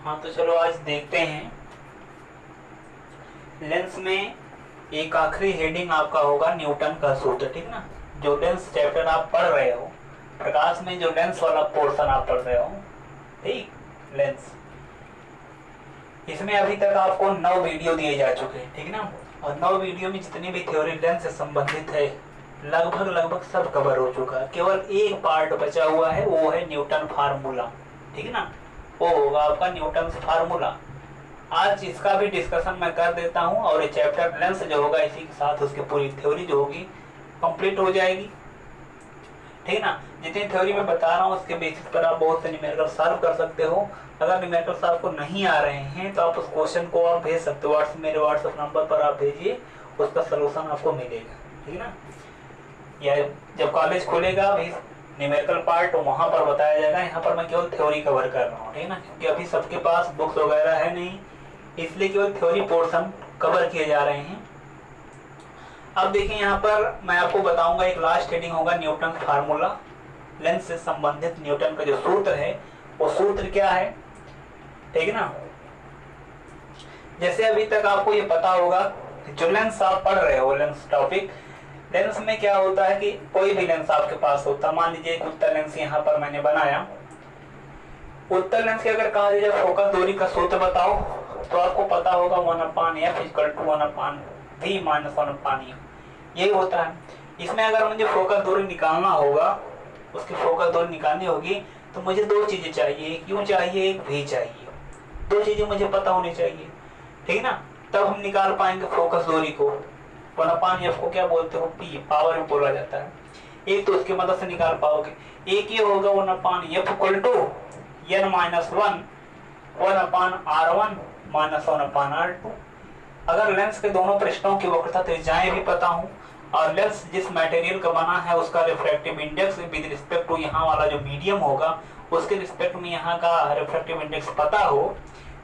हाँ तो चलो आज देखते हैं। लेंस में एक आखिरी हेडिंग आपका होगा न्यूटन का सूत्र, ठीक ना। जो लेंस चैप्टर आप पढ़ रहे हो, प्रकाश में जो लेंस वाला पोर्शन आप पढ़ रहे हो, ठीक, लेंस, इसमें अभी तक आपको 9 वीडियो दिए जा चुके हैं, ठीक ना। और 9 वीडियो में जितनी भी थ्योरी लेंस से संबंधित है लगभग सब कवर हो चुका है। केवल एक पार्ट बचा हुआ है, वो है न्यूटन फार्मूला, ठीक ना। वो होगा आपका न्यूटन फार्मूला। आज इसका भी डिस्कशन मैं कर देता हूँ और ये चैप्टर लेंस जो होगा इसी के साथ उसकी पूरी थ्योरी जो होगी कंप्लीट हो जाएगी, ठीक ना। जितनी थ्योरी मैं बता रहा हूँ उसके बेसिस पर आप बहुत से न्यूमेरिकल सॉल्व कर सकते हो। अगर न्यूमेरिकल सॉल्व को नहीं आ रहे हैं तो आप उस क्वेश्चन को आप भेज सकते हो मेरे व्हाट्सएप नंबर पर आप भेजिए, उसका सोल्यूशन आपको मिलेगा, ठीक ना। या जब कॉलेज खुलेगा अभी न्यूमेरिकल पार्ट वहाँ पर बताया जाएगा, यहाँ पर मैं केवल थ्योरी कवर कर रहा हूँ, ठीक ना। क्योंकि अभी सबके पास बुक्स वगैरह है नहीं, इसलिए केवल थ्योरी पोर्शन कवर किए जा रहे हैं। अब देखिए यहाँ पर मैं आपको बताऊंगा, एक लास्ट हेडिंग होगा न्यूटन फार्मूला। लेंस से संबंधित न्यूटन का जो सूत्र है वो सूत्र क्या है, ठीक ना। जैसे अभी तक आपको ये पता होगा जो लेंस आप पढ़ रहे हो, लेंस टॉपिक, लेंस में क्या होता है कि कोई भी लेंस आपके पास होता है। मान लीजिए एक उत्तल लेंस यहाँ पर मैंने बनाया। उत्तल लेंस की अगर कहा जाए फोकस दूरी का सूत्र बताओ तो आपको पता होगा 1/f = 1/v - 1/e, यही होता है। इसमें अगर मुझे फोकस दूरी निकालना होगा, उसकी फोकस दूरी निकालनी होगी तो मुझे 2 चीजें चाहिए, एक u चाहिए, एक v चाहिए। 2 चीजें मुझे पता होनी चाहिए, ठीक ना। तब हम निकाल पाएंगे फोकस दूरी को। 1/f को क्या बोलते हो, p, पावर में बोला जाता है। एक तो उसकी मदद से निकाल पाओगे। एक ये होगा 1/f = n - 1 1/r1 - 1/r2। अगर लेंस के दोनों पृष्ठों की वक्रता त्रिज्याएं भी पता हो और लेंस जिस मटेरियल का बना है उसका refractive index with respect to यहाँ वाला जो मीडियम होगा उसके रिस्पेक्ट में यहाँ का रिफ्रैक्टिव इंडेक्स पता हो,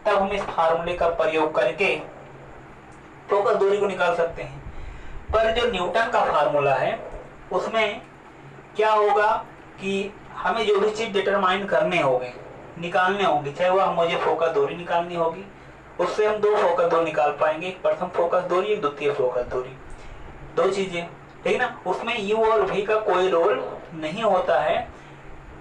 तब हम इस फार्मूले का प्रयोग करके फोकस दूरी को निकाल सकते हैं। पर जो न्यूटन का फार्मूला है उसमें क्या होगा कि हमें जो भी चीज डिटरमाइन करने होंगे, निकालने होंगे, चाहे वह मुझे फोकस दूरी निकालनी होगी, उससे हम 2 फोकस दूरी निकाल पाएंगे, एक प्रथम फोकस दूरी, एक द्वितीय फोकस दूरी, 2 चीजें, ठीक ना। उसमें u और v का कोई रोल नहीं होता है,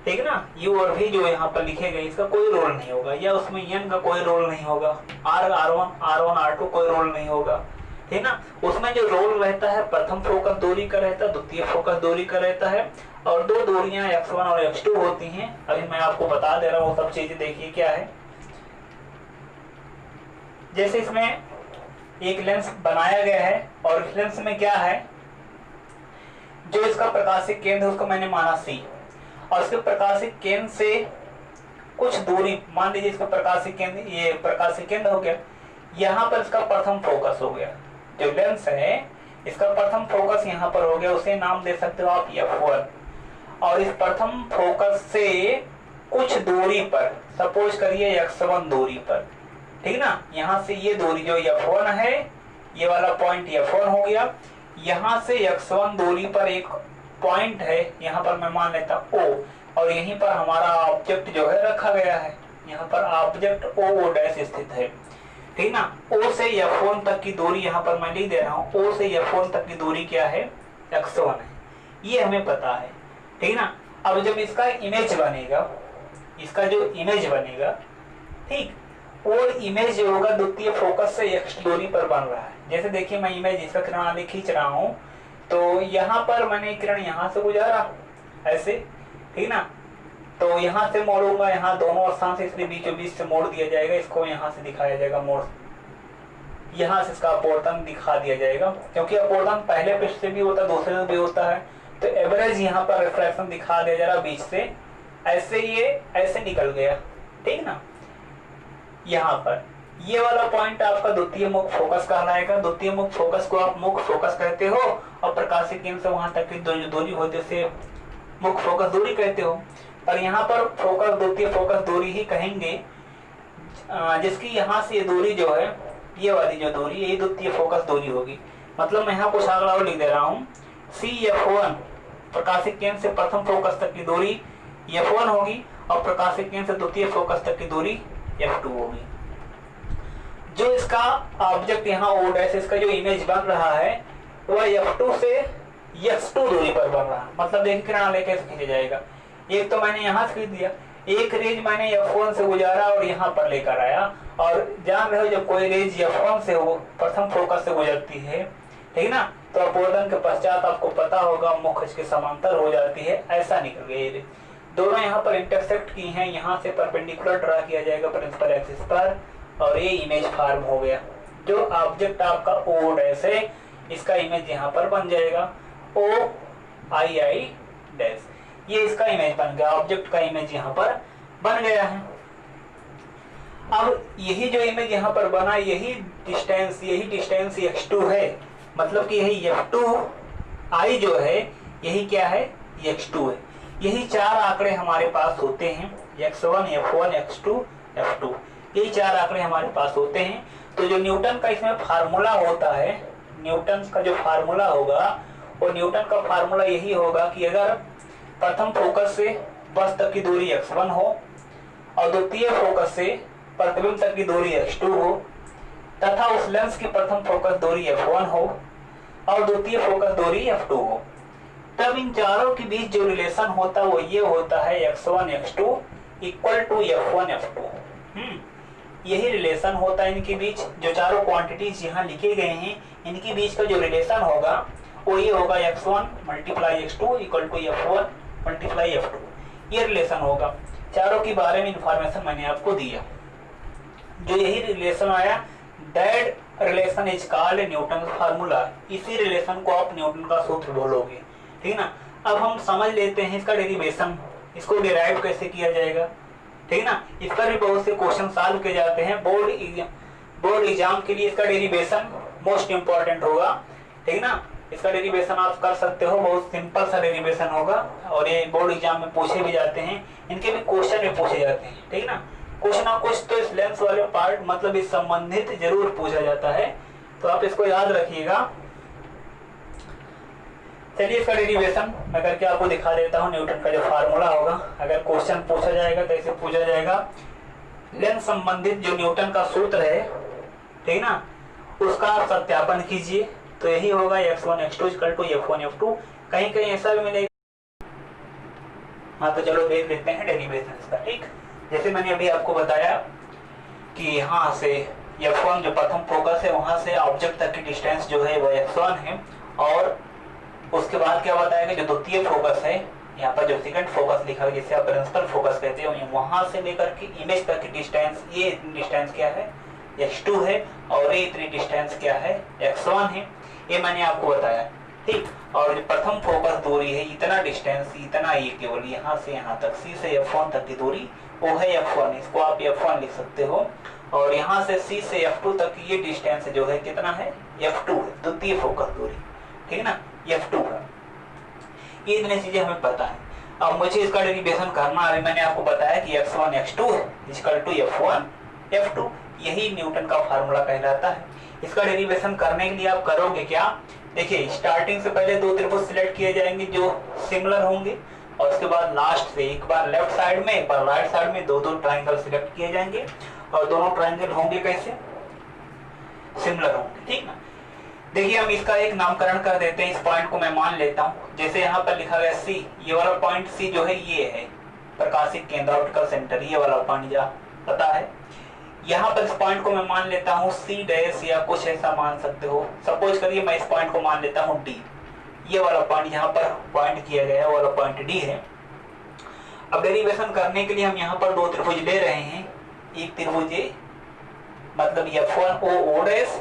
ठीक ना। u और v जो यहाँ पर लिखे गए इसका कोई रोल नहीं होगा, या उसमें n का कोई रोल नहीं होगा, r1 r2 कोई रोल नहीं होगा, ठीक ना। उसमें जो रोल रहता है प्रथम फोकस दूरी का रहता है, द्वितीय फोकस दूरी का रहता है, और 2 दूरियां x1 और x2 होती हैं। अभी मैं आपको बता दे रहा हूँ सब चीजें, देखिए क्या है। जैसे इसमें एक लेंस बनाया गया है और इस लेंस में क्या है, जो इसका प्रकाशिक केंद्र है उसको मैंने माना C, और इसके प्रकाशिक केंद्र से कुछ दूरी, मान लीजिए इसका प्रकाशिक केंद्र, ये प्रकाशिक केंद्र हो गया, यहाँ पर इसका प्रथम फोकस हो गया। जो लेंस है इसका प्रथम फोकस यहाँ पर हो गया, उसे नाम दे सकते हो आप f1। और इस प्रथम फोकस से कुछ दूरी पर, सपोज करिए x1 दूरी पर, ठीक ना, यहाँ से ये दूरी जो f1 है, ये वाला पॉइंट f1 हो गया। यहाँ से x1 दूरी पर एक पॉइंट है, यहाँ पर मैं मान लेता O, और यहीं पर हमारा ऑब्जेक्ट जो है रखा गया है, यहाँ पर ऑब्जेक्ट O' स्थित है, ठीक ना। O से f1 तक की दूरी यहाँ पर मैं लिख दे रहा हूँ, O से f1 तक की दूरी क्या है, x1 है, ये हमें पता है, ठीक ना। अब जब इसका इमेज बनेगा, इसका जो इमेज बनेगा, ठीक, वो इमेज जो होगा द्वितीय फोकस से x दूरी पर बन रहा है। जैसे देखिए मैं इमेज इसका किरण खींच रहा हूँ, तो यहाँ पर मैंने किरण यहाँ से गुजारा ऐसे, ठीक ना। तो यहाँ से मोड़ूंगा, यहाँ दोनों स्थान से, इसलिए बीचों बीच से मोड़ दिया जाएगा, इसको यहाँ से दिखाया जाएगा, मोड़, यहाँ से इसका अपवर्तन दिखा दिया जाएगा, क्योंकि अपवर्तन पहले पृष्ठ से भी होता है, दूसरे से भी होता है। तो एवरेज यहाँ पर रिफ्लेक्शन दिखा दिया जा रहा बीच से, ऐसे ये ऐसे निकल गया, ठीक ना। यहाँ पर ये वाला पॉइंट आपका द्वितीय मुख्य फोकस कहलाएगा। द्वितीय मुख्य फोकस को आप मुख्य फोकस कहते हो, और प्रकाशिक केंद्र से वहां तक की दूरी होती है उसे मुख्य फोकस दूरी कहते हो। पर यहाँ पर फोकस द्वितीय फोकस दूरी ही कहेंगे, जिसकी यहाँ से ये दूरी जो है, ये वाली जो दूरी, ये द्वितीय फोकस दूरी होगी। मतलब मैं यहाँ कुछ अगला और लिख दे रहा हूँ, CF1 प्रकाशिक केंद्र से प्रथम फोकस तक की दूरी f1 होगी, और प्रकाशिक केंद्र से द्वितीय फोकस तक की दूरी F2 होगी। जो इसका ऑब्जेक्ट यहाँ O डैश, इसका जो इमेज बन रहा है वह F2 से X2 दूरी पर बन रहा है। मतलब देखिए किरण लेके कैसे खींचा जाएगा। एक तो मैंने यहाँ से खींच दिया, एक रेज मैंने F1 से गुजारा और यहाँ पर लेकर आया। और जान रहे हो जब कोई रेज F1 से हो प्रथम फोकस से गुजरती है, ठीक ना, तो अपवर्तन के पश्चात आपको पता होगा मुख्य के समांतर हो जाती है, ऐसा निकल गया ये रेज। दोनों यहाँ पर इंटरसेक्ट की हैं, यहाँ से परपेंडिकुलर ड्रा किया जाएगा प्रिंसिपल एक्सिस पर और ये इमेज फॉर्म हो गया। जो ऑब्जेक्ट आपका O डैश है इसका इमेज यहाँ पर बन जाएगा OII डैश, ये इसका इमेज बन गया, ऑब्जेक्ट का इमेज यहाँ पर बन गया है। अब यही जो इमेज यहाँ पर बना यही डिस्टेंस x2 है, मतलब कि यही F2I जो है यही क्या है, x2 है। यही चार आंकड़े हमारे पास होते हैं, x1 f1 x2 f2, यही चार आंकड़े हमारे पास होते हैं। तो जो न्यूटन का इसमें फार्मूला होता है, न्यूटन का जो फार्मूला होगा वो न्यूटन का फार्मूला यही होगा कि अगर प्रथम फोकस से बस तक की दूरी x1 हो और द्वितीय फोकस से प्रतिबिंब तक की दूरी x2 हो तथा उस लेंस की प्रथम फोकस दूरी f1 हो और द्वितीय फोकस दूरी f2 हो, तब इन चारों के बीच जो रिलेशन होता है वो ये होता है x1 x2 equal to f1 f2। यही रिलेशन होता है इनके बीच। जो चारों क्वांटिटीज यहाँ लिखे गए हैं इनके बीच का जो रिलेशन होगा वो ये होगा x1 multiply x2 equal to f1 multiply f2, ये रिलेशन होगा। चारों के बारे में इंफॉर्मेशन मैंने आपको दिया। जो यही रिलेशन आया that relation is called Newton formula, इसी रिलेशन को आप न्यूटन का सूत्र बोलोगे, ठीक ना। अब हम समझ लेते हैं इसका डेरिवेशन, इसको डिराइव कैसे किया जाएगा, ठीक ना। इस पर भी बहुत से क्वेश्चन सॉल्व किए जाते हैं बोर्ड एग्जाम के लिए। इसका डेरिवेशन मोस्ट इंपॉर्टेंट होगा, ठीक ना। इसका डेरिवेशन आप कर सकते हो, बहुत सिंपल सा डेरिवेशन होगा और ये बोर्ड एग्जाम में पूछे भी जाते हैं, इनके भी क्वेश्चन में पूछे जाते हैं, ठीक ना। कुछ ना कुछ तो इस लेंस वाले पार्ट मतलब इस संबंधित जरूर पूछा जाता है, तो आप इसको याद रखिएगा। चलिए इसका डेरिवेशन मैं करके आपको दिखा देता हूँ। न्यूटन का जो फार्मूला होगा अगर क्वेश्चन पूछा जाएगा तो ऐसे पूछा जाएगा, लेंस संबंधित जो न्यूटन का सूत्र है, ठीक ना, उसका आप सत्यापन कीजिए। तो यही होगा x1 x2 equal to f1 f2। कहीं कहीं ऐसा भी मिलेगा। हाँ तो चलो देख लेते हैं डेरिवेशन इसका, ठीक। जैसे मैंने अभी आपको बताया कि यहाँ से f1 जो प्रथम फोकस है वहां से ऑब्जेक्ट तक की डिस्टेंस जो है वो x1 है, और उसके बाद क्या बताया जो द्वितीय फोकस है, यहाँ पर जो सेकंड फोकस लिखा है जिसे आप प्रिंसिपल फोकस कहते हैं, वहां से लेकर के इमेज तक की डिस्टेंस, ये डिस्टेंस क्या है x2 है और ये इतनी डिस्टेंस क्या है x1 है, ये मैंने आपको बताया, ठीक। और जो प्रथम फोकस दूरी है इतना डिस्टेंस, इतना ये केवल यहाँ से यहाँ तक C से F1 तक की दूरी वो है F1, इसको आप F1 लिख सकते हो। और यहाँ से C से F2 तक ये डिस्टेंस जो है कितना है F2 है, द्वितीय फोकस दूरी, ठीक है ना, F2 है। ये इतनी चीजें हमें पता है। अब मुझे इसका डेरिवेशन करना है। मैंने आपको बताया कि x1 x2 equal to f1 f2, यही न्यूटन का फार्मूला कहलाता है। इसका डेरिवेशन करने के लिए आप करोगे क्या, देखिए स्टार्टिंग से पहले दो त्रिभुज सिलेक्ट किए जाएंगे जो सिमिलर होंगे, और उसके बाद लास्ट से एक बार लेफ्ट साइड में एक बार राइट साइड में दो ट्राइंगल सिलेक्ट किए जाएंगे, और दोनों ट्राइंगल होंगे कैसे, सिमिलर होंगे, ठीक ना। देखिए हम इसका एक नामकरण कर देते हैं। इस पॉइंट को मैं मान लेता हूँ, जैसे यहाँ पर लिखा गया C, ये वाला पॉइंट C जो है ये है प्रकाशिक केंद्र, ऑप्टिकल सेंटर, ये वाला पॉइंट जा पता है। यहाँ पर इस पॉइंट को मैं मान लेता हूँ C डैश, या कुछ ऐसा मान सकते हो। सपोज करिए मैं इस पॉइंट को मान लेता हूँ D, ये वाला पॉइंट यहाँ पर पॉइंट किया गया है वाला पॉइंट D है। अब डेरिवेशन करने के लिए हम यहाँ पर दो त्रिभुज ले रहे हैं। एक त्रिभुज A मतलब F1O डैश,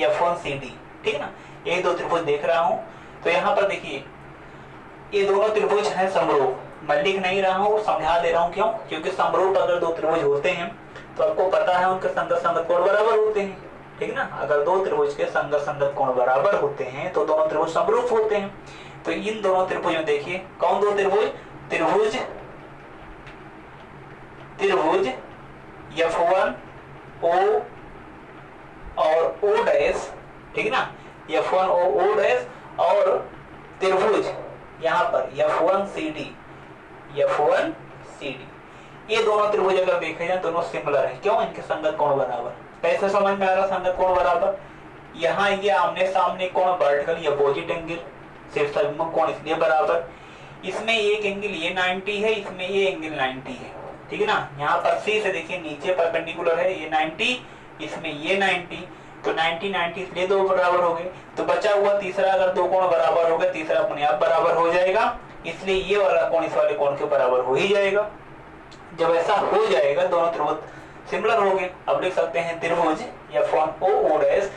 F1CD, ठीक है ना, ये दो त्रिभुज देख रहा हूँ। तो यहाँ पर देखिए ये दोनों त्रिभुज हैं समरूप। मैं लिख नहीं रहा हूँ, समझा दे रहा हूँ, क्यों, क्योंकि समरूप अगर दो त्रिभुज होते हैं तो आपको पता है उनके संगत संगत कोण बराबर होते हैं, ठीक ना। अगर दो त्रिभुज के संगत संगत कोण बराबर होते हैं तो दोनों त्रिभुज समरूप होते हैं। तो इन दोनों त्रिभुज में देखिए कौन दो त्रिभुज, त्रिभुज F1O और O डैश, ठीक है ना, F1O डैश, और त्रिभुज यहाँ पर F1CD, ये दोनों त्रिभुज अगर देखे जाए दोनों सिमिलर है। क्यों? इनके संगत कोण बराबर। कैसे समझ में आ रहा संगत कोण बराबर? यहाँ ये आमने सामने कोण वर्टिकल या अपोजिट एंगल, शीर्षाभिमुख कोण इसलिए बराबर। इसमें एक एंगल ये 90 है, इसमें ये एंगल 90 है, ठीक है ना। यहाँ पर सी से देखिए नीचे परपेंडिकुलर है, ये 90, इसमें ये 90, तो 90 90 इसलिए दो बराबर हो गए। तो बचा हुआ तीसरा, अगर दो कोण बराबर हो गए तीसरा अपने आप बराबर हो जाएगा, इसलिए ये वाला कोण इस वाले कोण के बराबर हो ही जाएगा। जब ऐसा हो जाएगा दोनों त्रिभुज सिमिलर हो गए। अब लिख सकते हैं त्रिभुज F1OO'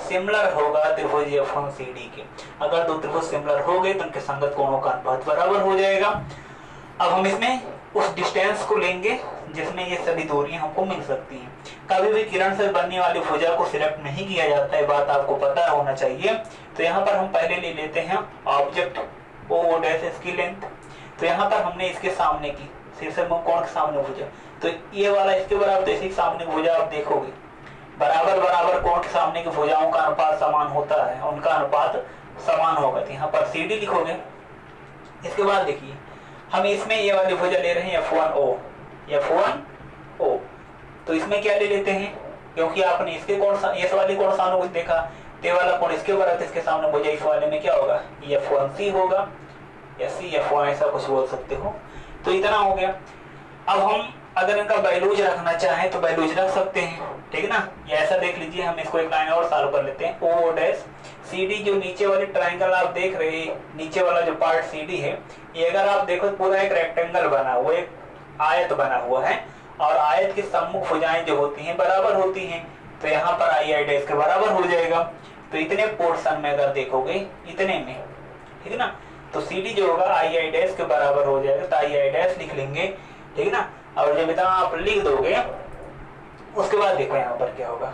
सिमिलर होगा त्रिभुज F1CD के। अगर दो त्रिभुज सिमिलर हो गए तो उनके संगत कोणों का अनुपात बराबर हो जाएगा। अब हम इसमें उस डिस्टेंस को लेंगे जिसमें ये सभी दूरियां हमको मिल सकती हैं। कभी भी किरण से बनने वाली भुजा को सिलेक्ट नहीं किया जाता है, बात आपको पता होना चाहिए। तो यहाँ पर हम पहले ले लेते हैं ऑब्जेक्ट OO' इसकी लेंथ। तो यहाँ पर हमने इसके सामने की शीर्षाभिमुख कोण के सामने भुजा, तो ये वाला इसके बराबर, तो इसी के सामने भुजा आप देखोगे बराबर बराबर कोण के सामने की भुजाओं का अनुपात समान होता है, उनका अनुपात समान होगा। तो यहाँ पर CD लिखोगे। इसके बाद देखिए हम इसमें ये वाली भुजा ले रहे हैं F1O। तो इसमें क्या ले लेते हैं, क्योंकि आपने इसके कोण इस वाली कोण सानुभुज देखा, ते वाला कोण इसके बराबर, इसके सामने भुजा इस वाले में क्या होगा, F1C होगा या CF1 ऐसा कुछ बोल सकते हो। तो इतना हो गया। अब हम अगर इनका बैलूज रखना चाहें तो बैलूज रख सकते हैं, ठीक है ना। या ऐसा देख लीजिए, हम इसको एक लाइन और सॉल्व कर लेते हैं। OO' CD जो नीचे वाली ट्रायंगल आप देख रहे हैं, नीचे वाला जो पार्ट CD है, ये अगर आप देखो पूरा एक रेक्टेंगल बना हुआ, एक आयत बना हुआ है, और आयत की सम्मुख भुजाएं जो होती हैं बराबर होती हैं। तो यहाँ पर II' के बराबर हो जाएगा। तो इतने पोर्शन में अगर देखोगे, इतने में, ठीक है ना, तो CD जो होगा II' के बराबर हो जाएगा। तो II' लिख लेंगे, ठीक है ना। और जब इतना आप लिख दोगे उसके बाद देखो यहाँ पर क्या होगा,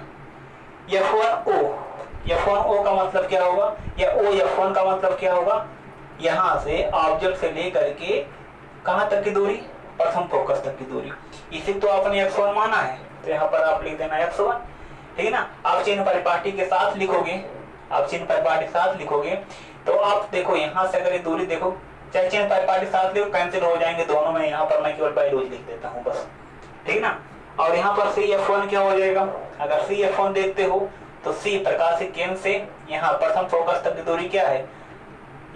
F1O का मतलब क्या होगा, या OF1 का मतलब क्या होगा, यहाँ से ऑब्जेक्ट से लेकर के कहाँ तक की दूरी, प्रथम फोकस तक की दूरी। इसी तो आपने X1 माना है, तो यहाँ पर आप लिख देना X1, ठीक है ना। आप चिन्ह परिपाटी के साथ लिखोगे, आप चिन्ह परिपाटी के साथ लिखोगे तो आप देखो यहाँ से अगर ये दूरी देखो, चाहे चिन्ह परिपाटी साथ लिखो कैंसिल हो जाएंगे दोनों में। यहाँ पर मैं केवल बैलूज लिख देता हूँ बस, ठीक है ना। और यहाँ पर CF1 क्या हो जाएगा, अगर CF1 देखते हो तो C प्रकाशित केंद्र से यहाँ प्रथम फोकस तक की दूरी क्या है,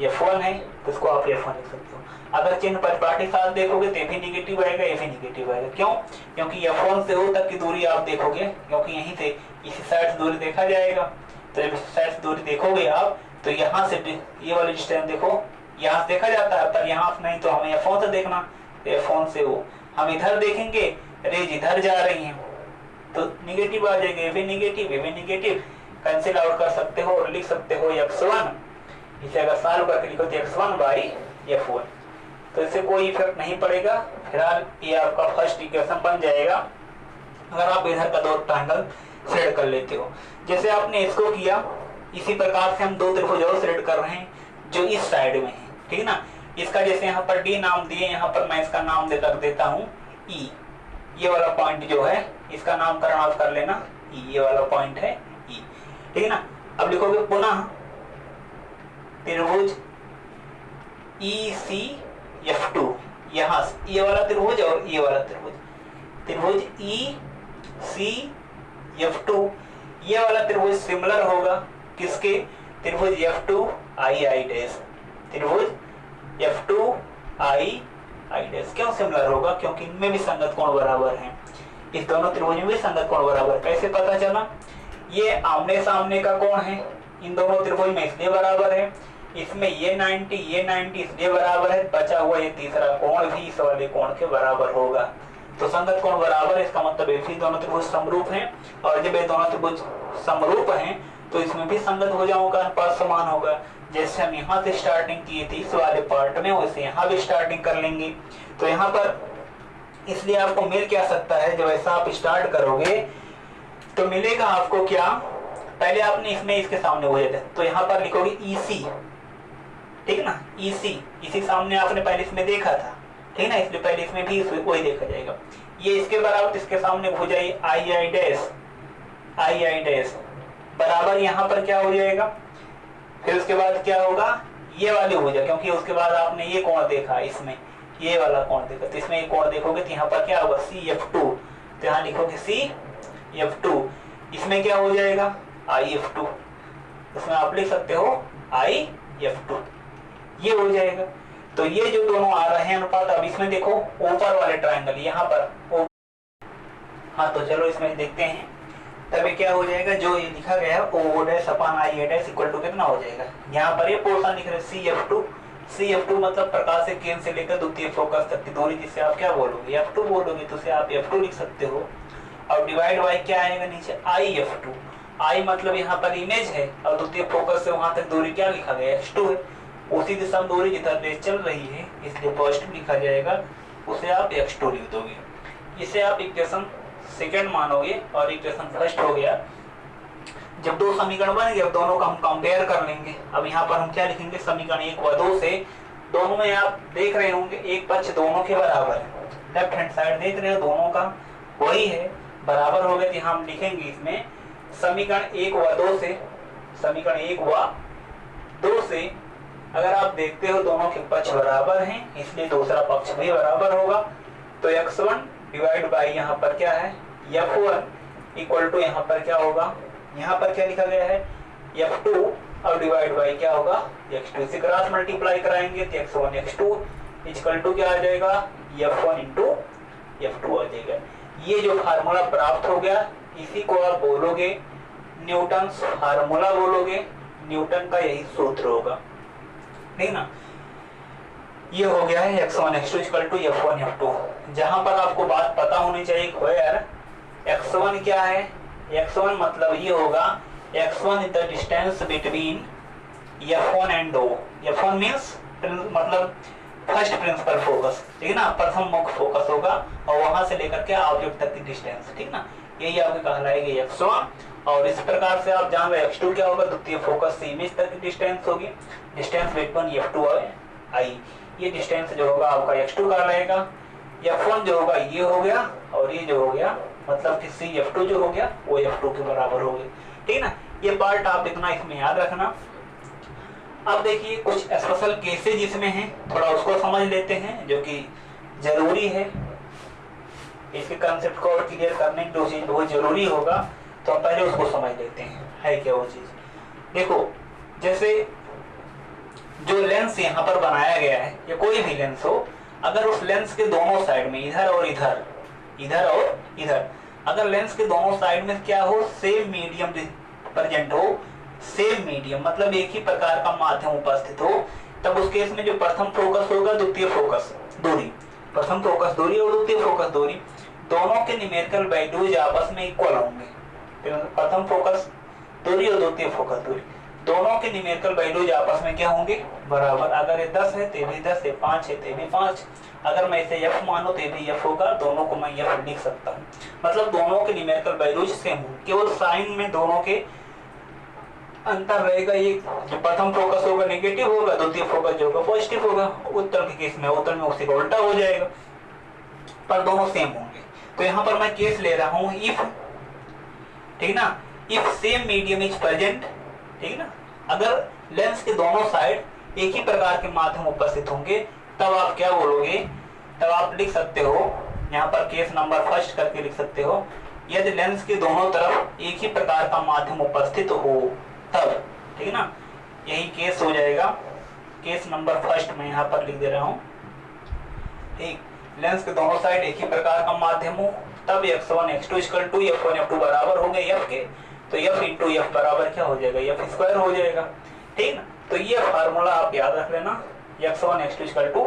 F1 है, तो इसको आप F1 लिख सकते हो। अगर चिन्ह परिपाटी साथ देखोगे तो भी निगेटिव आएगा, ये भी निगेटिव आएगा। क्यों? क्योंकि F1 से O तक की दूरी आप देखोगे, क्योंकि यहीं से इसी साइड से दूरी देखा जाएगा। तो जब इस साइड से दूरी देखोगे आप, तो यहाँ से ये वाली डिस्टेंस देखो, यहाँ से देखा जाता है, पर यहाँ नहीं, तो हमें F1 से देखना, F1 से O। हम इधर देखेंगे, रेज इधर जा रही हैं, तो निगेटिव आ जाएगा, ये भी निगेटिव, कैंसिल आउट कर सकते हो और लिख सकते हो X1। इसे अगर सॉल्व करके लिखो तो X1/F1, तो इससे कोई इफेक्ट नहीं पड़ेगा। फिलहाल ये आपका फर्स्ट इक्वेशन बन जाएगा अगर आप इधर का दो ट्रायंगल सेलेक्ट कर लेते हो। जैसे आपने इसको किया, इसी प्रकार से हम दो त्रिभुज और सेलेक्ट कर रहे हैं जो इस साइड में है, ठीक है ना। इसका जैसे यहाँ पर D नाम दिए, यहाँ पर मैं इसका नाम रख देता हूँ E। ये वाला पॉइंट जो है इसका नामकरण आप कर लेना E, ये वाला पॉइंट है E, ठीक है ना। अब लिखोगे पुनः त्रिभुज ECF2, यहाँ से ये वाला त्रिभुज और ये वाला त्रिभुज ECF2, ये वाला त्रिभुज सिमिलर होगा किसके, त्रिभुज F2II', त्रिभुज F2II'। क्यों सिमिलर होगा, क्योंकि इनमें भी संगत कोण बराबर हैं। इस दोनों त्रिभुज में भी संगत कोण बराबर। कैसे पता चला, ये आमने सामने का कोण है, इन दोनों त्रिभुज में इसलिए बराबर है। इसमें ये 90 इसलिए बराबर है, बचा हुआ ये तीसरा कोण भी इस वाले कोण के बराबर होगा। तो संगत कोण बराबर है, इसका मतलब ये दोनों त्रिभुज समरूप हैं। और जब ये दोनों त्रिभुज समरूप हैं तो इसमें भी संगत भुजाओं का अनुपात समान होगा। जैसे हम यहाँ से स्टार्टिंग किए थे इस वाले पार्ट में, वैसे यहाँ भी स्टार्टिंग कर लेंगे। तो यहाँ पर इसलिए आपको मिल क्या सकता है, जब ऐसा आप स्टार्ट करोगे तो मिलेगा आपको क्या, पहले आपने इसमें इसके सामने हो जाता है, तो यहाँ पर लिखोगे EC, ठीक है ना। इसी सामने आपने पहले इसमें देखा था, ठीक है ना, इसलिए पहले इसमें भी वही देखा जाएगा। ये इसके बराबर, इसके सामने भुजा II' बराबर यहाँ पर क्या हो जाएगा। फिर उसके बाद क्या होगा, ये वाली भुजा, क्योंकि उसके बाद आपने ये कोण देखा इसमें, ये वाला कोण देखो, तो इसमें ये कोण देखोगे तो यहाँ पर क्या होगा CF2, तो यहाँ लिखोगे CF2, इसमें क्या हो जाएगा IF2, इसमें आप लिख सकते हो IF2, ये हो जाएगा। तो ये जो दोनों आ रहे हैं अनुपात, अब इसमें देखो ऊपर वाले ट्रायंगल यहाँ पर हाँ, तो चलो इसमें देखते हैं, तभी क्या हो जाएगा, जो ये लिखा गया है O dash upon IA dash equal to कितना हो जाएगा, यहाँ पर ये पोर्शन लिख रहे हैं CF2 मतलब प्रकाशिक केंद्र से लेकर द्वितीय फोकस तक की दूरी, जिससे आप क्या बोलोगे F2 बोलोगे, तो उसे आप F2 लिख सकते हो। और डिवाइड बाई क्या आएगा नीचे IF2, I मतलब यहाँ पर इमेज है और द्वितीय फोकस से वहां तक दूरी क्या लिखा गया X2 है, उसी दिशा में दूरी जितना देर चल रही है इसलिए पॉजिटिव लिखा जाएगा, उसे आप X2 लिख दोगे। इसे आप इक्वेशन सेकंड मानोगे और इक्वेशन फर्स्ट हो गया। जब दो समीकरण बन गए, अब दोनों का हम कंपेयर कर लेंगे। अब यहाँ पर हम क्या लिखेंगे, समीकरण 1 व 2 से, दोनों में आप देख रहे होंगे एक पक्ष दोनों के बराबर है, लेफ्ट हैंड साइड देख रहे हो दोनों का वही है, बराबर हो गए, तो यहाँ हम लिखेंगे इसमें समीकरण 1 व 2 से, समीकरण 1 व 2 से अगर आप देखते हो दोनों के पक्ष बराबर हैं, इसलिए दूसरा पक्ष भी बराबर होगा। तो x1 डिवाइड बाई यहाँ पर क्या है F1 इक्वल टू यहाँ पर क्या होगा, यहाँ पर क्या लिखा गया है F2 और डिवाइड बाई क्या होगा x2, इसे क्रॉस मल्टीप्लाई कराएंगे तो x1 x2 इक्वल टू क्या आ जाएगा F1 इंटू F2 आ जाएगा। ये जो फार्मूला प्राप्त हो गया, इसी को आप बोलोगे न्यूटन फार्मूला बोलोगे, न्यूटन का यही सूत्र होगा, ठीक ना। ये हो गया है x1 x2 equal to F1 F2। जहां पर आपको बात पता होनी चाहिए, वेयर x1 क्या है, x1 मतलब ये होगा x1 is the distance between F1 and O। F1 means मतलब फर्स्ट प्रिंसिपल फोकस, ठीक ना, प्रथम मुख्य फोकस होगा और वहां से लेकर के ऑब्जेक्ट तक की डिस्टेंस, ठीक ना, यही आपके कहलाएगी x1। और इस प्रकार से आप जान रहे x2 क्या होगा, द्वितीय फोकस से इमेज तक की डिस्टेंस होगी, डिस्टेंस बिटवीन F2 और I, ये डिस्टेंस जो होगा आपका x2 कहलाएगा। F1 जो होगा ये हो गया और ये जो हो गया मतलब कि CF2 जो हो गया वो F2 के बराबर हो गया, ठीक ना। ये पार्ट आप इतना इसमें याद रखना। अब देखिए कुछ स्पेशल केसेज इसमें हैं, थोड़ा उसको समझ लेते हैं जो कि जरूरी है, इसके कंसेप्ट को और क्लियर करने की जो चीज बहुत जरूरी होगा, तो हम पहले उसको समझ लेते हैं है क्या वो चीज। देखो जैसे जो लेंस यहाँ पर बनाया गया है या कोई भी लेंस हो, अगर उस लेंस के दोनों साइड में इधर और इधर, इधर और इधर, अगर लेंस के दोनों साइड में क्या हो सेम मीडियम प्रेजेंट हो, सेम मीडियम मतलब एक ही प्रकार का माध्यम उपस्थित हो, तब उस केस में जो प्रथम फोकस होगा द्वितीय फोकस दूरी, प्रथम फोकस दूरी और द्वितीय फोकस दूरी दोनों के न्यूमेरिकल वैल्यूज आपस में इक्वल होंगे। प्रथम फोकस दूरी और द्वितीय फोकस दूरी दोनों के न्यूमेरिकल वैल्यूज आपस में क्या होंगे बराबर। अगर ये 10 है तो भी 10 है, 5 है तो भी 5, अगर मैं इसे f मानो तो भी f होगा, दोनों को मैं f लिख सकता हूँ। मतलब दोनों के न्यूमेरिकल वैल्यूज सेम होंगे, केवल साइन में दोनों के अंतर रहेगा। ये जो प्रथम फोकस होगा नेगेटिव होगा, द्वितीय फोकस जो होगा पॉजिटिव होगा। उत्तर के केस में उत्तर में उसी का उल्टा हो जाएगा, पर दोनों सेम होंगे। तो यहाँ पर मैं केस ले रहा हूँ इफ, ठीक ना, if same medium is present, ठीक ना, अगर लेंस के दोनों साइड एक ही प्रकार के माध्यम उपस्थित होंगे, तब आप क्या बोलोगे, तब आप लिख सकते हो यहाँ पर केस नंबर फर्स्ट करके लिख सकते हो, यदि लेंस के दोनों तरफ एक ही प्रकार का माध्यम उपस्थित हो तब, ठीक ना, यही केस हो जाएगा। केस नंबर फर्स्ट में यहाँ पर लिख दे रहा हूँ, ठीक, लेंस के दोनों साइड एक ही प्रकार का माध्यम हो, तब x1 x2 equal to f1 f2 बराबर होंगे f के, तो f इंटू f बराबर क्या हो जाएगा, f स्क्वायर हो जाएगा, ठीक ना। तो ये फार्मूला आप याद रख लेना, x1 x2 equal to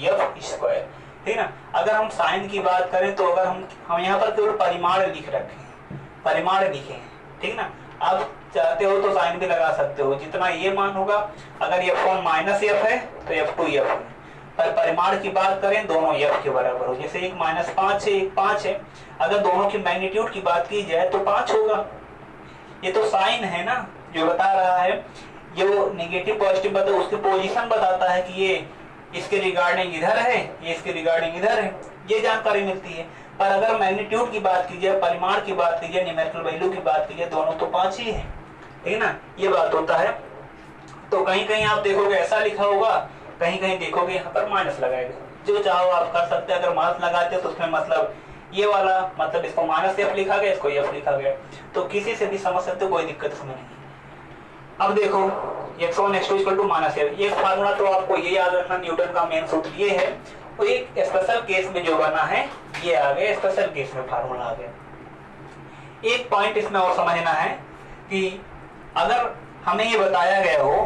f square, ठीक ना। अगर हम साइन की बात करें तो अगर हम यहाँ पर केवल परिमाण लिख रखे हैं, परिमाण लिखे हैं, ठीक ना। आप चाहते हो तो साइन भी लगा सकते हो, जितना ये मान होगा, अगर f1 माइनस f है तो f2 f है, पर परिमाण की बात करें दोनों f के बराबर हो, जैसे एक -5 है एक 5 है, अगर दोनों की मैग्नीट्यूड की बात की जाए तो 5 होगा। ये तो साइन है ना जो बता रहा है, ये वो नेगेटिव पॉजिटिव बता, उसकी पोजीशन बताता है कि ये इसके रिगार्डिंग इधर है, ये इसके रिगार्डिंग इधर है, ये जानकारी मिलती है। पर अगर मैग्नीट्यूड की बात की जाए, परिमाण की बात की जाए, न्यूमेरिकल वैल्यू की बात की जाए, दोनों तो 5 ही है, ठीक ना, ये बात होता है। तो कहीं कहीं आप देखोगे ऐसा लिखा होगा, कहीं कहीं देखोगे यहाँ पर माइनस लगाएगा, जो चाहो आप कर सकते हैं। अगर माइनस लगाते हो तो उसमें मतलब ये वाला मतलब इसको माइनस एफ लिखा गया, इसको एफ लिखा गया, तो किसी से भी समझ सकते हो, कोई दिक्कत इसमें नहीं। अब देखो x1 x2 equal to minus f, ये फार्मूला तो आपको ये याद रखना, न्यूटन का मेन सूत्र ये है। तो एक स्पेशल केस में जो बना है ये आ गया, स्पेशल केस में फार्मूला आ गया। एक पॉइंट इसमें और समझना है कि अगर हमें ये बताया गया हो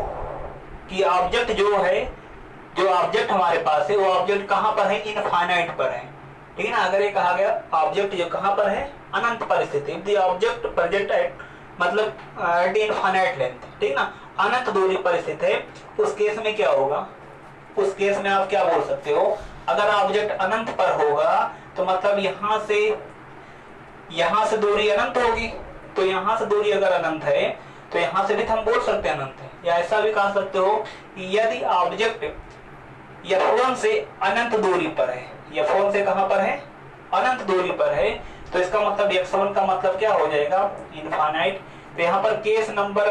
कि ऑब्जेक्ट जो है, जो ऑब्जेक्ट हमारे पास है वो ऑब्जेक्ट कहां पर है, इनफाइनाइट पर है, ठीक है ना। अगर ये कहा गया ऑब्जेक्ट जो कहां पर है, अनंत पर स्थित है, द ऑब्जेक्ट प्रेजेंट एट मतलब एट इनफाइनाइट लेंथ, ठीक ना, अनंत दूरी पर स्थित है, उस केस में क्या होगा, उस केस में आप क्या बोल सकते हो, अगर ऑब्जेक्ट अनंत पर होगा तो मतलब यहां से दूरी अनंत होगी, तो यहां से दूरी अगर अनंत है तो यहां से भी हम बोल सकते हैं अनंत है। या ऐसा भी कह सकते हो कि यदि ऑब्जेक्ट F1 से अनंत दूरी पर है, F1 से कहां पर है, अनंत दूरी पर है, तो इसका मतलब x1 का मतलब क्या हो जाएगा, इनफाइनाइट। तो यहाँ पर केस नंबर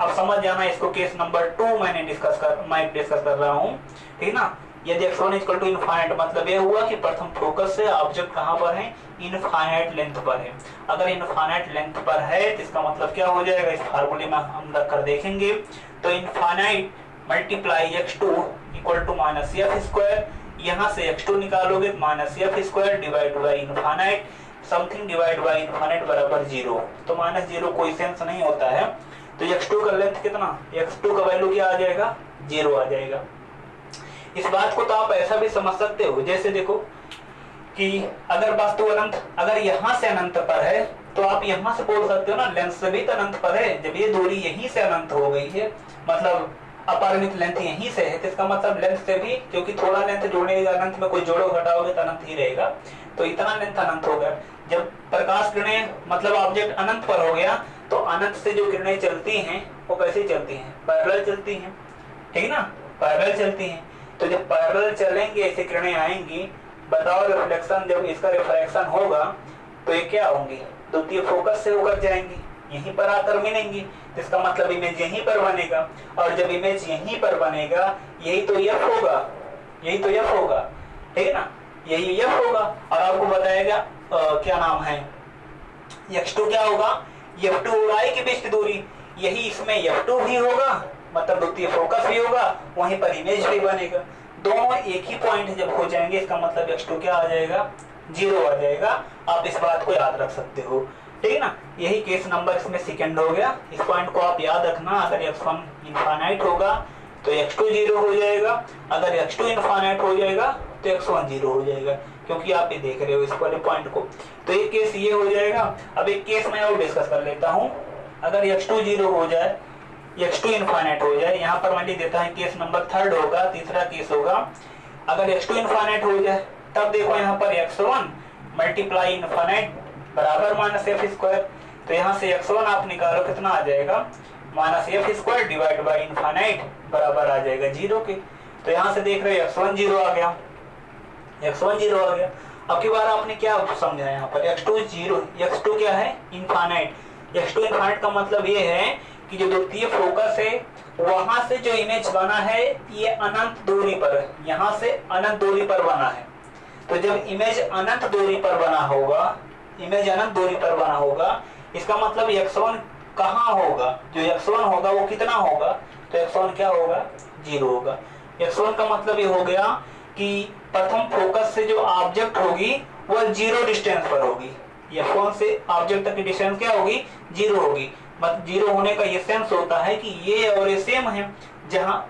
आप समझ जाना, इसको केस नंबर 2 मैं डिस्कस कर रहा हूँ, ठीक ना। यदि x1 इक्वल टू इनफाइनाइट मतलब ये हुआ कि प्रथम फोकस से ऑब्जेक्ट कहां पर है, इनफाइनाइट लेंथ पर है। अगर इनफाइनाइट लेंथ पर है तो इसका मतलब क्या हो जाएगा, इस फार्मूले में हम रख कर देखेंगे। तो infinite multiply x2 equal to minus f square, यहाँ से x2 निकालोगे minus f square divide by infinite, something divide by infinite बराबर 0। तो माइनस 0 कोई सेंस नहीं होता है। तो x2 का लेंथ कितना, x2 का वैल्यू क्या आ जाएगा, 0 आ जाएगा। इस बात को तो आप ऐसा भी समझ सकते हो, जैसे देखो कि अगर वस्तु अनंत, अगर यहाँ से अनंत पर है तो आप यहाँ से बोल सकते हो ना, लेंथ से भी तो अनंत पर है। जब ये दूरी यहीं से अनंत हो गई है, मतलब अपरिमित लेंथ यहीं से है, तो इसका मतलब लेंथ से भी, क्योंकि थोड़ा लेंथ जोड़ने अनंत में कोई जोड़ो घटाओगे तो अनंत ही रहेगा, तो इतना लेंथ अनंत हो गया। जब प्रकाश किरणें मतलब ऑब्जेक्ट अनंत पर हो गया तो अनंत से जो किरणें चलती हैं वो कैसे चलती हैं, पैरेलल चलती हैं, ठीक ना, पैरेलल चलती हैं। तो जब पैरेलल चलेंगे ऐसे किरणें आएंगी, बताओ रिफ्लेक्शन, जब इसका रिफ्रैक्शन होगा तो ये क्या होंगी, द्वितीय फोकस से होकर जाएंगी, यहीं पर आकर मिलेंगी, इसका मतलब इमेज यहीं पर बनेगा। और जब इमेज यहीं पर बनेगा यही तो एफ होगा, यही तो एफ होगा, ठीक है ना, यही एफ होगा। और आपको बताएगा क्या नाम है, x2 क्या होगा, f2 और I के बीच की दूरी, यही इसमें f2 भी होगा, मतलब द्वितीय फोकस भी होगा, वहीं पर इमेज भी बनेगा। दोनों एक ही पॉइंट जब हो जाएंगे इसका मतलब x2 क्या आ जाएगा, 0 आ जाएगा। आप इस बात को याद रख सकते हो, ठीक है ना। यही केस नंबर इसमें सेकंड हो गया, इस पॉइंट को आप याद रखना। अगर x1 इनफाइनाइट होगा तो x2 0 हो जाएगा, अगर x2 इनफाइनाइट हो जाएगा तो x1 0 हो जाएगा, क्योंकि आप ये देख रहे हो इस वाले पॉइंट को। तो एक केस ये हो जाएगा। अब एक केस मैं और डिस्कस कर लेता हूँ। अगर x2 0 हो जाए, x2 इनफाइनाइट हो जाए, यहाँ पर मैं लिख देता है केस नंबर 3 होगा, तीसरा केस होगा। अगर x2 इनफाइनाइट हो जाए तब देखो यहाँ पर x1 मल्टीप्लाई इनफाइनाइट बराबर माइनस एफ स्क्वायर, तो यहाँ से x1 आप निकालो कितना आ जाएगा, minus f square divide by infinite बराबर आ जाएगा 0 के। तो यहाँ से देख रहे हो x1 0 आ गया, x1 0 आ गया। अब की बार आपने क्या समझा यहाँ पर, x2 0, x2 क्या है, इनफाइनाइट। x2 इनफाइनाइट का मतलब ये है कि जो द्वितीय फोकस है वहां से जो इमेज बना है ये अनंत दूरी पर, यहाँ से अनंत दूरी पर बना है। तो जब इमेज अनंत दूरी पर बना होगा, इमेज अनंत दूरी पर बना होगा, इसका मतलब x1 कहाँ होगा, जो x1 होगा वो कितना होगा, तो x1 क्या होगा, 0 होगा। x1 का मतलब ये हो गया कि प्रथम फोकस से जो ऑब्जेक्ट होगी वह 0 डिस्टेंस पर होगी। f1 से ऑब्जेक्ट तक की डिस्टेंस क्या होगी, 0 होगी। मतलब 0 होने का ये सेंस होता है कि ये और ये सेम है, जहां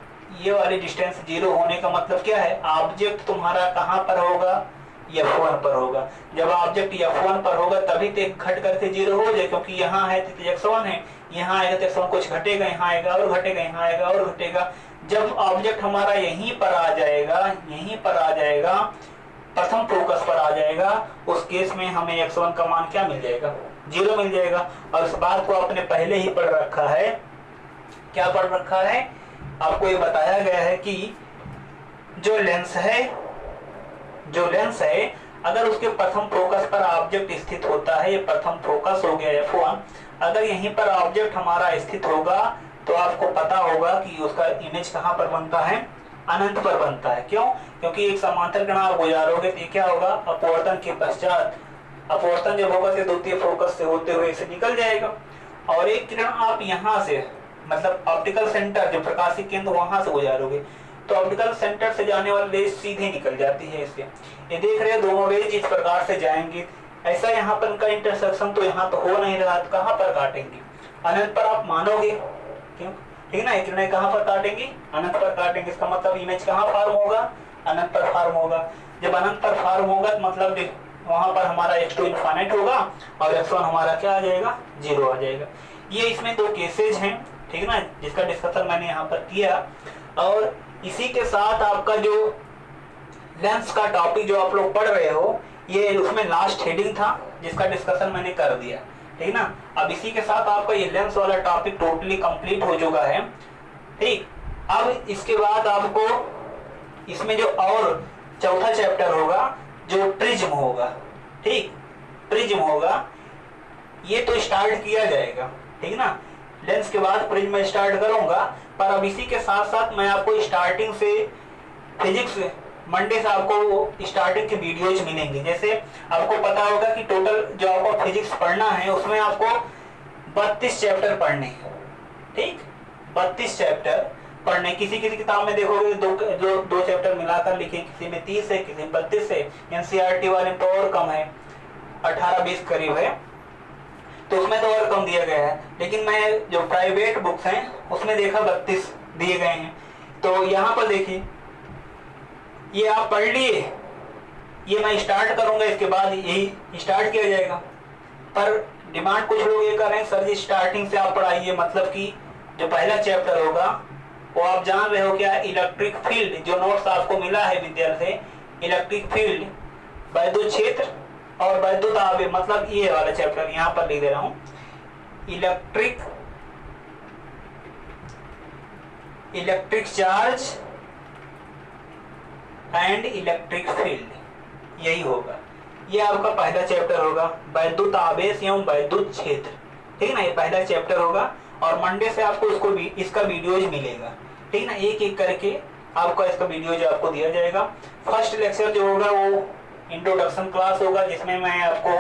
ये वाली डिस्टेंस 0 होने का मतलब क्या है, ऑब्जेक्ट तुम्हारा कहां पर होगा, F1 पर होगा। जब ऑब्जेक्ट F1 पर होगा तभी तो घट करके 0 हो जाए, क्योंकि यहाँ है तो x1 है, यहाँ आएगा तो x1 कुछ घटेगा, यहाँ आएगा और घटेगा, यहाँ आएगा और घटेगा। जब ऑब्जेक्ट हमारा यहीं पर आ जाएगा, यहीं पर आ जाएगा, प्रथम फोकस पर आ जाएगा, उस केस में हमें x1 का मान क्या मिल जाएगा, 0 मिल जाएगा। और इस बात को आपने पहले ही पढ़ रखा है, क्या पढ़ रखा है, आपको ये बताया गया है कि जो लेंस है अगर उसके प्रथम फोकस पर ऑब्जेक्ट स्थित होता है, ये प्रथम फोकस हो गया F1, अगर यहीं पर ऑब्जेक्ट हमारा स्थित होगा तो आपको पता होगा कि उसका इमेज कहां पर बनता है, अनंत पर बनता है। क्यों? क्योंकि एक समांतर किरण आप गुजारोगे तो क्या होगा, अपवर्तन के पश्चात, अपवर्तन जब होगा तो द्वितीय फोकस से होते हुए इसे निकल जाएगा। और एक किरण आप यहाँ से, मतलब ऑप्टिकल सेंटर जो प्रकाशिक केंद्र वहां से गुजारोगे तो ऑप्टिकल सेंटर से जाने वाली रेज सीधे निकल जाती है इससे। ये देख रहे हैं दोनों रेज इस प्रकार से जाएंगी, ऐसा यहाँ पर इनका इंटरसेक्शन तो यहाँ तो हो नहीं रहा, तो कहाँ पर काटेंगे, अनंत पर आप मानोगे। क्यों? ठीक ना, किरणें कहाँ पर काटेंगी, अनंत पर काटेंगे। इसका मतलब इमेज कहाँ फॉर्म होगा, अनंत पर फॉर्म होगा। जब अनंत पर फॉर्म होगा तो मतलब वहां पर हमारा x2 इनफाइनाइट होगा और x1 हमारा क्या आ जाएगा, 0 आ जाएगा। ये इसमें दो केसेज हैं, ठीक ना, जिसका डिस्कशन मैंने यहाँ पर किया। और इसी के साथ आपका जो लेंस का टॉपिक जो आप लोग पढ़ रहे हो, ये उसमें लास्ट हेडिंग था जिसका डिस्कशन मैंने कर दिया, ठीक ना। अब इसी के साथ आपका ये लेंस वाला टॉपिक टोटली कंप्लीट हो चुका है, ठीक। अब इसके बाद आपको इसमें जो और चौथा चैप्टर होगा जो प्रिज्म होगा, ठीक, प्रिज्म होगा, ये तो स्टार्ट किया जाएगा, ठीक ना। लेंस के बाद प्रिज्म स्टार्ट करूंगा, पर अब इसी के साथ साथ मैं आपको स्टार्टिंग से फिजिक्स मंडे से आपको स्टार्टिंग के वीडियोज मिलेंगे। जैसे आपको पता होगा कि टोटल जो आपको फिजिक्स पढ़ना है उसमें आपको 32 चैप्टर पढ़ने हैं, ठीक, 32 चैप्टर पढ़ने। किसी किसी किताब में देखोगे दो चैप्टर मिलाकर लिखे, किसी में 30 है, किसी में 32 है, एनसीईआरटी वाले में तो और कम है, 18-20 करीब है, तो उसमें तो और कम दिया गया है। लेकिन मैं जो प्राइवेट बुक्स हैं उसमें देखा 32 दिए गए हैं। तो यहाँ पर देखिए, ये आप पढ़ लिए, ये मैं स्टार्ट करूंगा, इसके बाद यही स्टार्ट किया जाएगा। पर डिमांड कुछ लोग ये कर रहे हैं, सर जी स्टार्टिंग से आप पढ़ाइए, मतलब कि जो पहला चैप्टर होगा वो आप जान रहे हो क्या, इलेक्ट्रिक फील्ड, जो नोट्स आपको मिला है विद्यालय से, इलेक्ट्रिक फील्ड, वैद्युत क्षेत्र और वैद्युत आवेश, मतलब ये वाला चैप्टर यहाँ पर लिख दे रहा हूँ, electric charge and electric field, यही होगा। ये आपका पहला चैप्टर होगा, वैद्युत आवेश एवं वैद्युत क्षेत्र, ठीक ना, ये पहला चैप्टर होगा। और मंडे से आपको इसका वीडियोज मिलेगा, ठीक ना, एक एक करके आपका इसका वीडियोज आपको दिया जाएगा। फर्स्ट लेक्चर जो होगा वो इंट्रोडक्शन क्लास होगा, जिसमें मैं आपको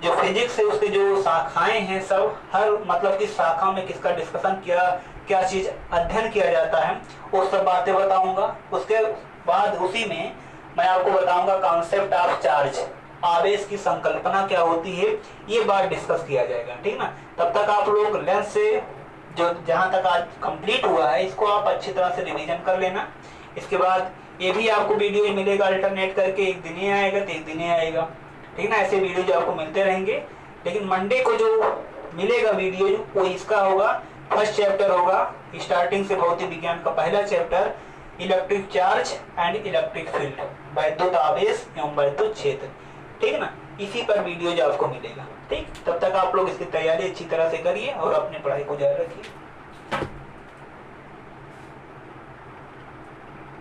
जो फिजिक्स है उसके जो शाखाएं हैं सब, हर मतलब कि शाखा में किसका डिस्कशन क्या चीज अध्ययन किया जाता है वो सब बातें बताऊंगा। उसके बाद उसी में मैं आपको बताऊंगा कॉन्सेप्ट ऑफ चार्ज, आवेश की संकल्पना क्या होती है, ये बात डिस्कस किया जाएगा, ठीक ना। तब तक आप लोग लेंस से जो जहां तक आज कंप्लीट हुआ है इसको आप अच्छी तरह से रिवीजन कर लेना। इसके बाद ये भी आपको वीडियो मिलेगा अल्टरनेट करके, एक दिन ही आएगा तो एक दिन ही आएगा, ठीक ना, ऐसे वीडियो जो आपको मिलते रहेंगे। लेकिन मंडे को जो मिलेगा वीडियो वो इसका होगा, फर्स्ट चैप्टर होगा स्टार्टिंग से भौतिक विज्ञान का पहला chapter, electric charge and electric field, वैद्युत आवेश एवं वैद्युत क्षेत्र, ठीक ना, इसी पर वीडियो जो आपको मिलेगा, ठीक। तब तक आप लोग इसकी तैयारी अच्छी तरह से करिए और अपनी पढ़ाई को जारी रखिए।